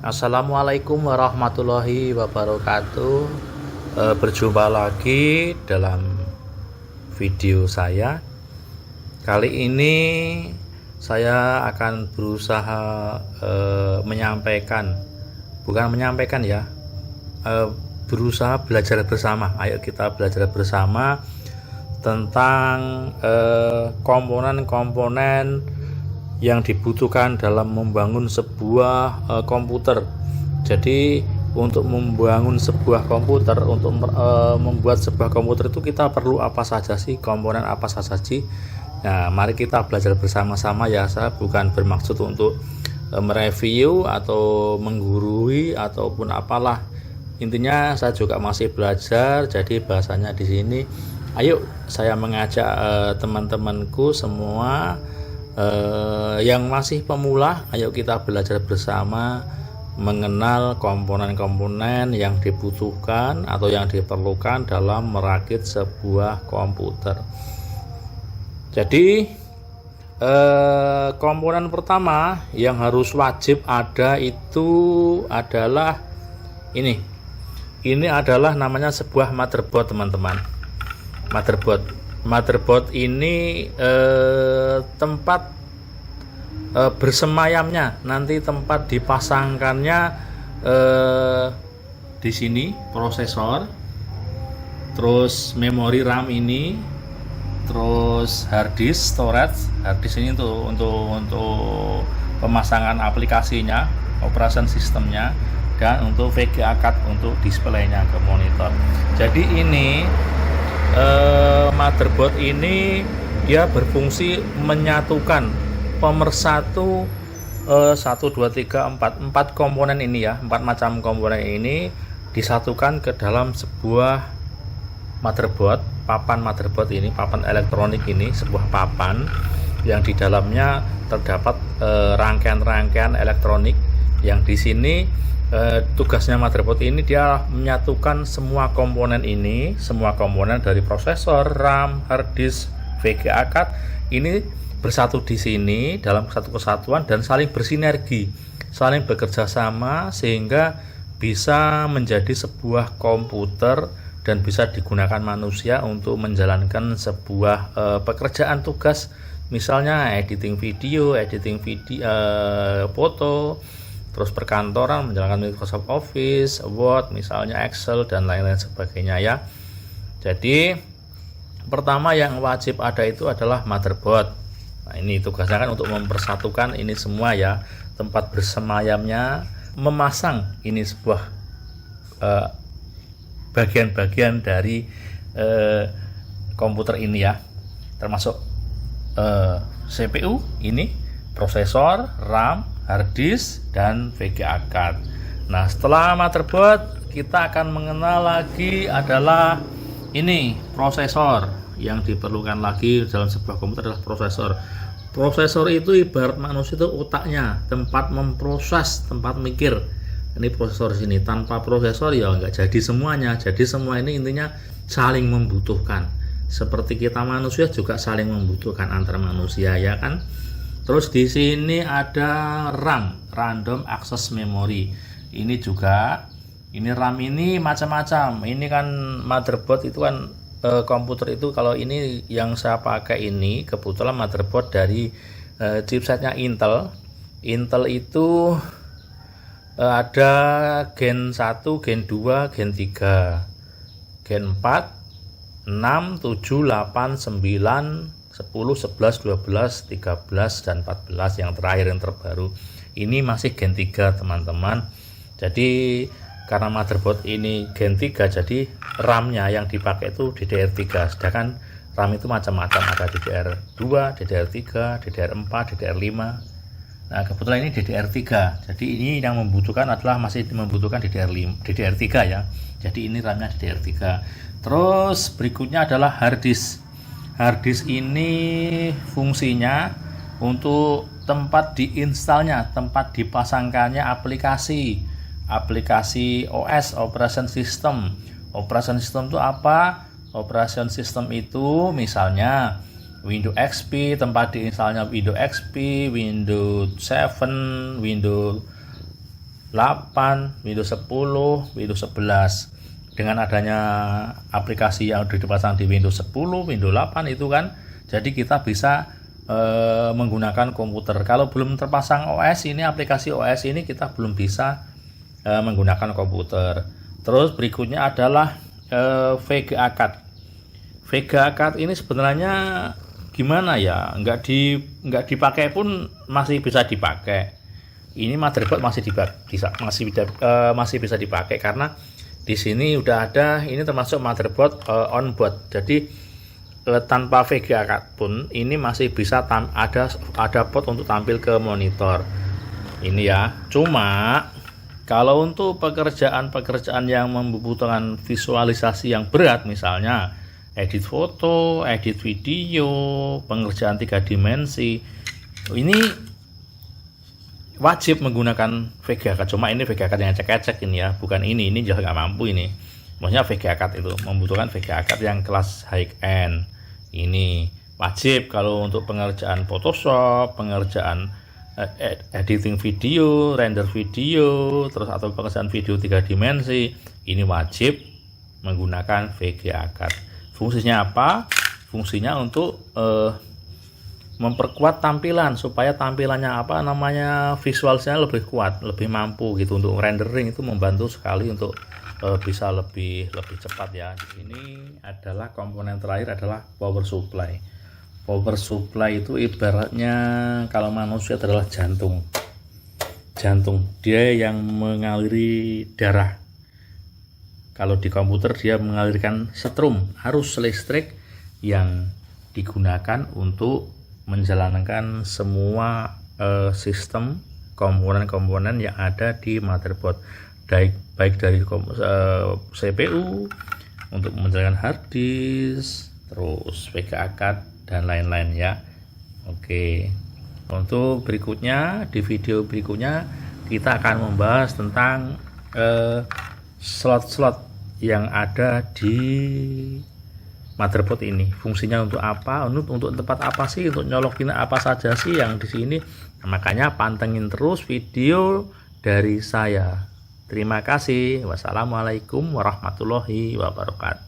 Assalamualaikum warahmatullahi wabarakatuh. Berjumpa lagi dalam video saya. Kali ini saya akan berusaha berusaha belajar bersama. Ayo kita belajar bersama tentang komponen-komponen yang dibutuhkan dalam membangun sebuah komputer. Jadi untuk membangun sebuah komputer, membuat sebuah komputer itu kita perlu apa saja sih, komponen apa saja sih. Nah, mari kita belajar bersama-sama ya. Saya bukan bermaksud untuk mereview atau menggurui ataupun apalah. Intinya saya juga masih belajar, jadi bahasanya di sini. Ayo saya mengajak teman-temanku semua yang masih pemula, ayo kita belajar bersama mengenal komponen-komponen yang dibutuhkan atau yang diperlukan dalam merakit sebuah komputer. Jadi komponen pertama yang harus wajib ada itu adalah ini adalah namanya sebuah motherboard, teman-teman. Motherboard ini tempat bersemayamnya, nanti tempat dipasangkannya di sini prosesor, terus memori RAM ini, terus hard disk storage. Hard disk ini untuk pemasangan aplikasinya, operation sistemnya, dan untuk VGA card untuk displaynya ke monitor. Jadi ini motherboard ini dia berfungsi menyatukan pemersatu 1, 2, 3, 4 komponen ini ya, 4 macam komponen ini disatukan ke dalam sebuah motherboard, papan motherboard ini, papan elektronik ini, sebuah papan yang di dalamnya terdapat rangkaian-rangkaian elektronik yang di sini tugasnya motherboard ini dia menyatukan semua komponen ini, semua komponen dari prosesor, RAM, hard disk, VGA card ini bersatu di sini dalam satu kesatuan dan saling bersinergi, saling bekerja sama sehingga bisa menjadi sebuah komputer dan bisa digunakan manusia untuk menjalankan sebuah pekerjaan tugas, misalnya editing video, foto, terus perkantoran, menjalankan Microsoft Office, Word, misalnya Excel, dan lain-lain sebagainya ya. Jadi pertama yang wajib ada itu adalah motherboard. Nah, ini tugasnya kan untuk mempersatukan ini semua ya, tempat bersemayamnya, memasang ini sebuah bagian-bagian dari komputer ini ya, termasuk CPU ini, prosesor, RAM, hard disk, dan VGA card. Nah, setelah motherboard kita akan mengenal lagi adalah ini prosesor. Yang diperlukan lagi dalam sebuah komputer adalah prosesor. Prosesor itu ibarat manusia itu otaknya, tempat memproses, tempat mikir. Ini prosesor sini, tanpa prosesor ya nggak jadi semuanya. Jadi semua ini intinya saling membutuhkan. Seperti kita manusia juga saling membutuhkan antar manusia ya kan. Terus di sini ada RAM, Random Access Memory. Ini juga, ini RAM ini macam-macam. Ini kan motherboard itu kan komputer itu, kalau ini yang saya pakai ini kebetulan motherboard dari chipsetnya Intel. Intel itu ada Gen 1, Gen 2, Gen 3, Gen 4, 6, 7, 8, 9, 10, 11, 12, 13, dan 14 yang terakhir, yang terbaru. Ini masih Gen 3 teman-teman. Jadi karena motherboard ini Gen 3, jadi RAM-nya yang dipakai itu DDR3. Sedangkan RAM itu macam-macam, ada DDR2, DDR3, DDR4, DDR5. Nah, kebetulan ini DDR3. Jadi ini yang membutuhkan masih membutuhkan DDR3 ya. Jadi ini RAM-nya DDR3. Terus berikutnya adalah hard disk. Hard disk ini fungsinya untuk tempat diinstalnya, tempat dipasangkannya aplikasi OS, operation system. Operation system itu apa? Operation system itu misalnya Windows XP, tempat diinstalnya Windows XP, Windows 7, Windows 8, Windows 10, Windows 11. Dengan adanya aplikasi yang sudah dipasang di Windows 10, Windows 8 itu kan, jadi kita bisa menggunakan komputer. Kalau belum terpasang OS ini, aplikasi OS ini, kita belum bisa menggunakan komputer. Terus berikutnya adalah VGA Card. VGA Card ini sebenarnya gimana ya, nggak dipakai pun masih bisa dipakai. Ini motherboard masih bisa dipakai karena di sini udah ada, ini termasuk motherboard onboard. Jadi tanpa VGA card pun ini masih bisa ada port untuk tampil ke monitor. Ini ya. Cuma kalau untuk pekerjaan yang membutuhkan visualisasi yang berat, misalnya edit foto, edit video, pengerjaan 3 dimensi, ini wajib menggunakan VGA card. Cuma ini VGA card yang ecek-ecek ini ya, bukan ini juga nggak mampu ini. Maksudnya VGA card itu membutuhkan VGA card yang kelas high end. Ini wajib kalau untuk pengerjaan Photoshop, pengerjaan editing video, render video, terus atau pengerjaan video 3 dimensi, ini wajib menggunakan VGA card. Fungsinya apa? Fungsinya untuk memperkuat tampilan, supaya tampilannya visualnya lebih kuat, lebih mampu gitu. Untuk rendering itu membantu sekali untuk bisa lebih cepat ya. Di sini adalah komponen terakhir adalah power supply. Power supply itu ibaratnya kalau manusia adalah jantung. Dia yang mengaliri darah. Kalau di komputer dia mengalirkan setrum, arus listrik yang digunakan untuk menjalankan semua sistem komponen-komponen yang ada di motherboard, baik dari CPU untuk menjalankan hard disk, terus VGA card dan lain-lain ya. Oke, untuk berikutnya, di video berikutnya kita akan membahas tentang slot-slot yang ada di motherboard ini. Fungsinya untuk apa? Untuk tempat apa sih? Untuk nyolokin apa saja sih yang di sini? Nah, makanya pantengin terus video dari saya. Terima kasih. Wassalamualaikum warahmatullahi wabarakatuh.